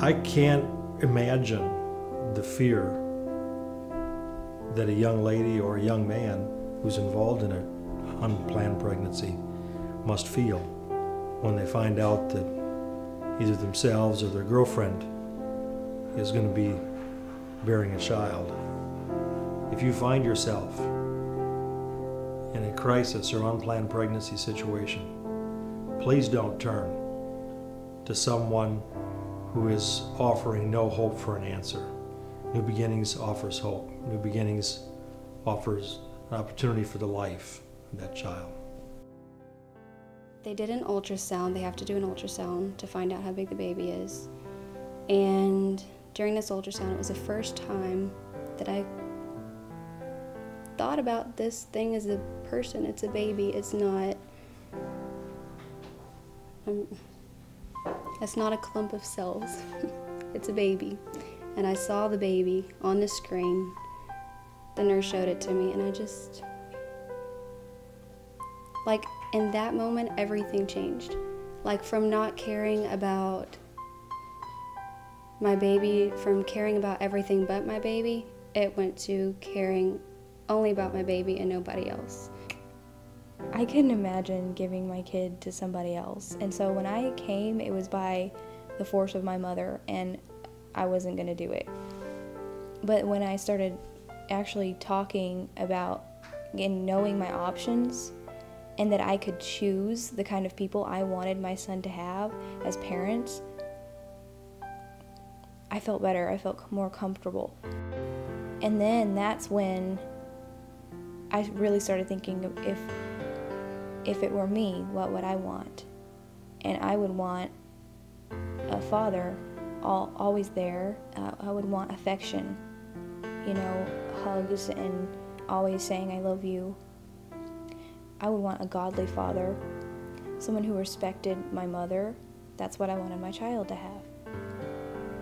I can't imagine the fear that a young lady or a young man who's involved in an unplanned pregnancy must feel when they find out that either themselves or their girlfriend is going to be bearing a child. If you find yourself in a crisis or unplanned pregnancy situation, please don't turn to someone who is offering no hope for an answer. New Beginnings offers hope. New Beginnings offers an opportunity for the life of that child. They did an ultrasound. They have to do an ultrasound to find out how big the baby is. And during this ultrasound, it was the first time that I thought about this thing as a person. It's a baby. It's not a clump of cells. It's a baby. And I saw the baby on the screen. The nurse showed it to me, and I just, like, in that moment, everything changed. Like, from not caring about my baby, from caring about everything but my baby, it went to caring only about my baby and nobody else. I couldn't imagine giving my kid to somebody else. And so when I came, it was by the force of my mother, and I wasn't going to do it. But when I started actually talking about and knowing my options, and that I could choose the kind of people I wanted my son to have as parents, I felt better. I felt more comfortable. And then that's when I really started thinking of if it were me, what would I want? And I would want a father always there. I would want affection, you know, hugs and always saying I love you. I would want a godly father, someone who respected my mother. That's what I wanted my child to have.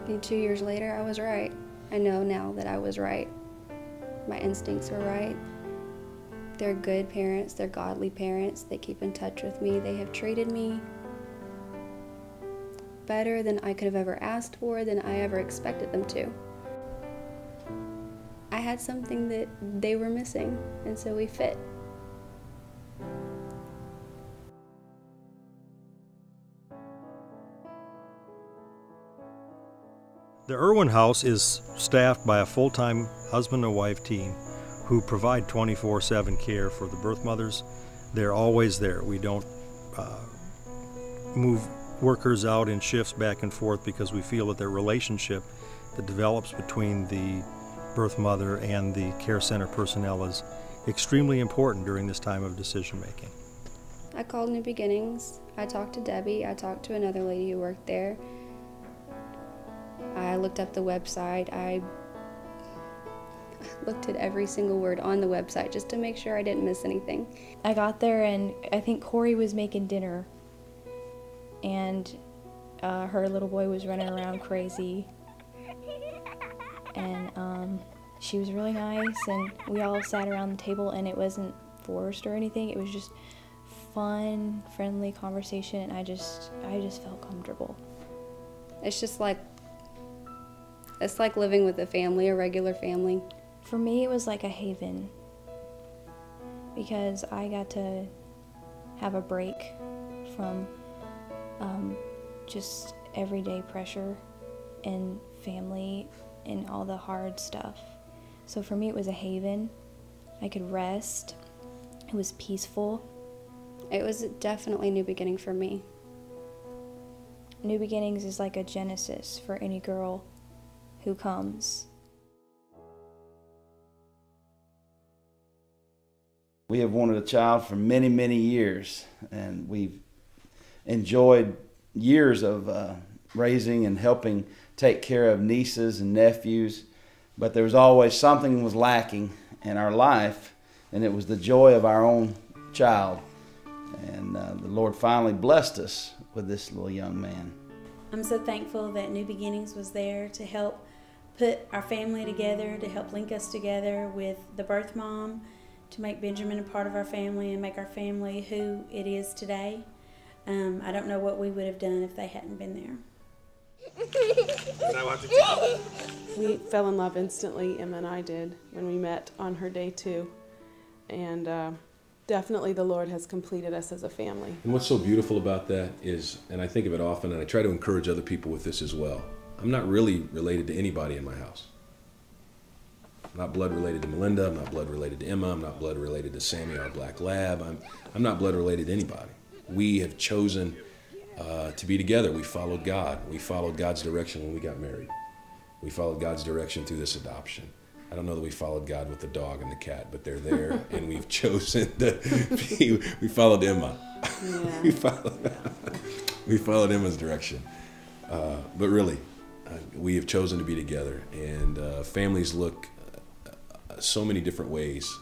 And 2 years later, I was right. I know now that I was right. My instincts were right. They're good parents, they're godly parents. They keep in touch with me. They have treated me better than I could have ever asked for, than I ever expected them to. I had something that they were missing, and so we fit. The Irwin House is staffed by a full-time husband and wife team who provide 24/7 care for the birth mothers. They're always there. We don't move workers out in shifts back and forth because we feel that their relationship that develops between the birth mother and the care center personnel is extremely important during this time of decision making. I called New Beginnings. I talked to Debbie. I talked to another lady who worked there. I looked up the website. I looked at every single word on the website just to make sure I didn't miss anything. I got there and I think Corey was making dinner, and her little boy was running around crazy, and she was really nice, and we all sat around the table, and it wasn't forced or anything. It was just fun, friendly conversation, and I just felt comfortable. It's just like, it's like living with a family, a regular family. For me, it was like a haven, because I got to have a break from just everyday pressure and family and all the hard stuff. So for me, it was a haven. I could rest. It was peaceful. It was definitely a new beginning for me. New Beginnings is like a genesis for any girl who comes. We have wanted a child for many, many years, and we've enjoyed years of raising and helping take care of nieces and nephews, but there was always something was lacking in our life, and it was the joy of our own child. And the Lord finally blessed us with this little young man. I'm so thankful that New Beginnings was there to help put our family together, to help link us together with the birth mom, to make Benjamin a part of our family and make our family who it is today. I don't know what we would have done if they hadn't been there. We fell in love instantly, Emma and I did, when we met on her day 2. And definitely the Lord has completed us as a family. And what's so beautiful about that is, and I think of it often, and I try to encourage other people with this as well, I'm not really related to anybody in my house. I'm not blood related to Melinda, I'm not blood related to Emma, I'm not blood related to Sammy, our black lab, I'm not blood related to anybody. We have chosen to be together. We followed God. We followed God's direction when we got married. We followed God's direction through this adoption. I don't know that we followed God with the dog and the cat, but they're there, and we've chosen to we followed Emma. Yeah. we followed Emma's direction. But really, we have chosen to be together, and families look so many different ways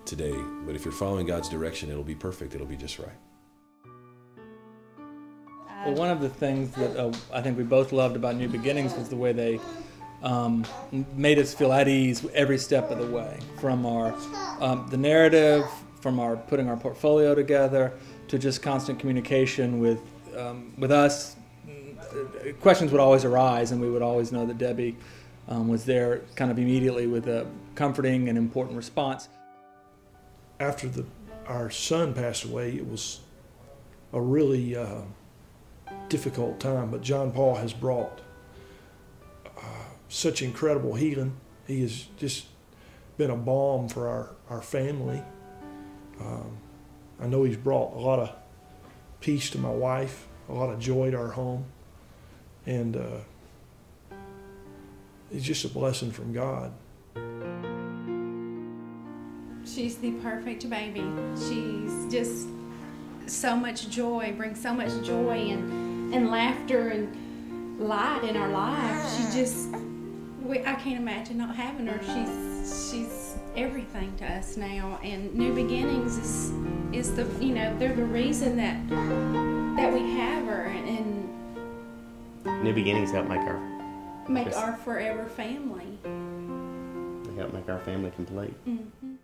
today, but if you're following God's direction, it'll be perfect. It'll be just right. Well, one of the things that I think we both loved about New Beginnings was the way they made us feel at ease every step of the way, from our the narrative, from our putting our portfolio together, to just constant communication with us. Questions would always arise, and we would always know that Debbie was there kind of immediately with a comforting and important response. After our son passed away, it was a really difficult time, but John Paul has brought such incredible healing. He has just been a balm for our family. I know he's brought a lot of peace to my wife, a lot of joy to our home, and it's just a blessing from God. She's the perfect baby. She's just so much joy, brings so much joy and laughter and light in our lives. She just, I can't imagine not having her. She's everything to us now, and New Beginnings is the, they're the reason that we have her, and New Beginnings help make our forever family. They help make our family complete. Mm-hmm.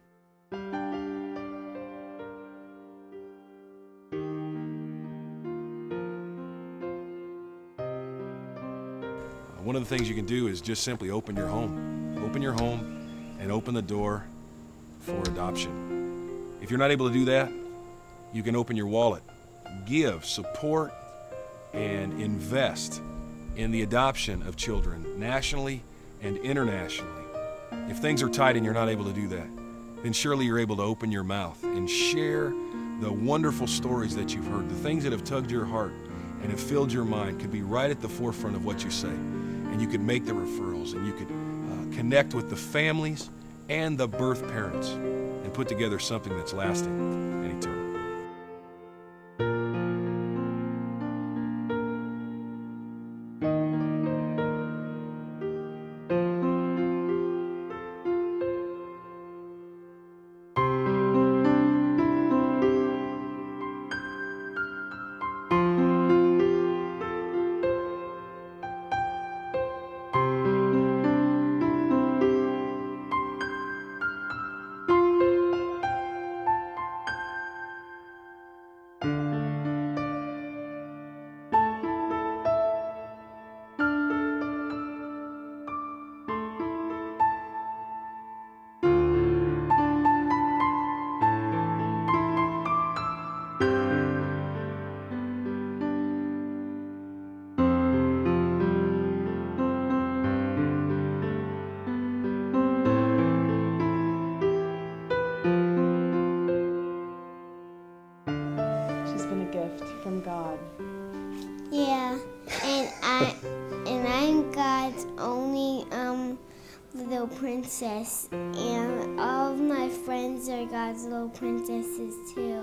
One of the things you can do is just simply open your home. Open your home and open the door for adoption. If you're not able to do that, you can open your wallet. Give, support, and invest in the adoption of children nationally and internationally. If things are tight and you're not able to do that, then surely you're able to open your mouth and share the wonderful stories that you've heard. The things that have tugged your heart and have filled your mind could be right at the forefront of what you say. And you could make the referrals, and you could connect with the families and the birth parents and put together something that's lasting and eternal. From God. Yeah, and I'm God's only little princess, and all of my friends are God's little princesses too.